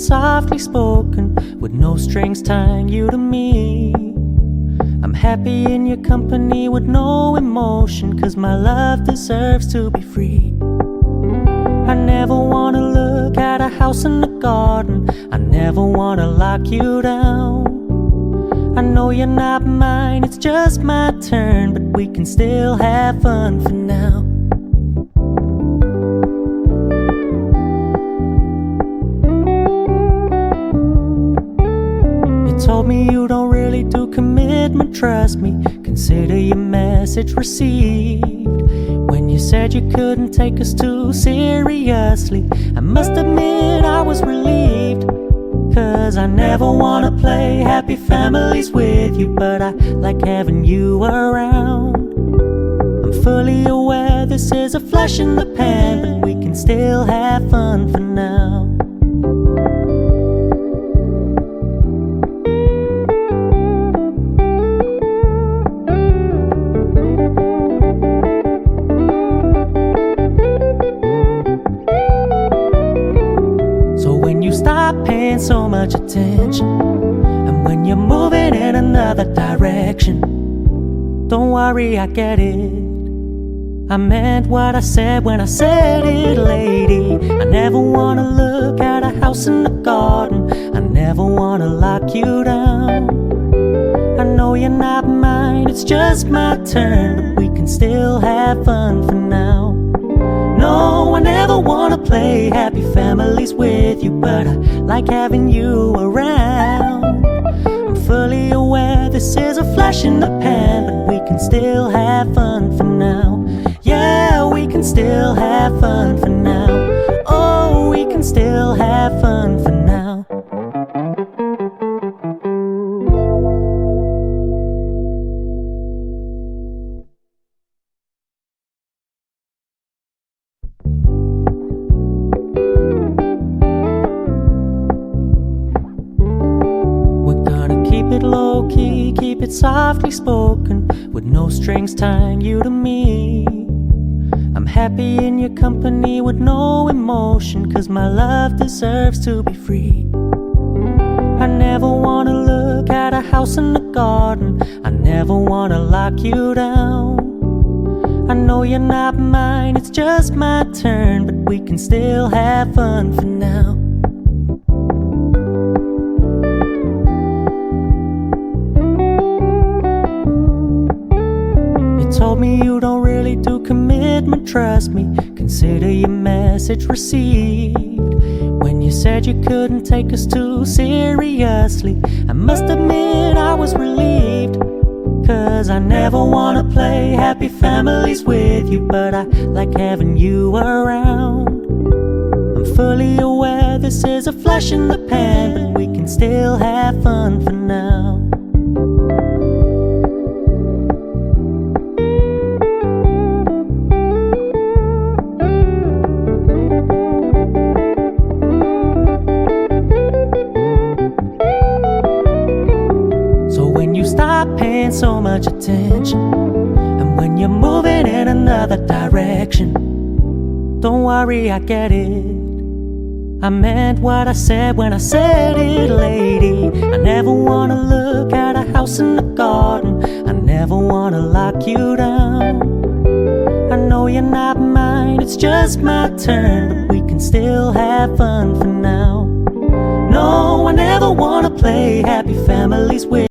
softly spoken, with no strings tying you to me. I'm happy in your company with no emotion, 'cause my love deserves to be free. I never wanna look at a house in the garden, I never wanna lock you down. I know you're not mine, it's just my turn, but we can still have fun for now. Told me you don't really do commitment, trust me, consider your message received. When you said you couldn't take us too seriously, I must admit I was relieved, 'cause I never wanna play happy families with you, but I like having you around. I'm fully aware this is a flash in the pan, but we can still have fun for now. Stop paying so much attention, and when you're moving in another direction, don't worry, I get it. I meant what I said when I said it, lady. I never wanna look at a house in the garden, I never wanna lock you down. I know you're not mine, it's just my turn, but we can still have fun for now. No, I never wanna play happy families with you, but I like having you around. I'm fully aware this is a flash in the pan, but we can still have fun for now. Yeah, we can still have fun for now. Oh, we can still have fun for now. Keep it low-key, keep it softly spoken, with no strings tying you to me. I'm happy in your company with no emotion, 'cause my love deserves to be free. I never wanna look at a house in the garden, I never wanna lock you down. I know you're not mine, it's just my turn, but we can still have fun for now. Told me you don't really do commitment, trust me, consider your message received. When you said you couldn't take us too seriously, I must admit I was relieved, 'cause I never wanna play happy families with you, but I like having you around. I'm fully aware this is a flash in the pan, but we can still have fun for now. Stop paying so much attention, and when you're moving in another direction, don't worry, I get it. I meant what I said when I said it, lady. I never wanna look at a house in the garden, I never wanna lock you down. I know you're not mine, it's just my turn, but we can still have fun for now. No, I never wanna play happy families with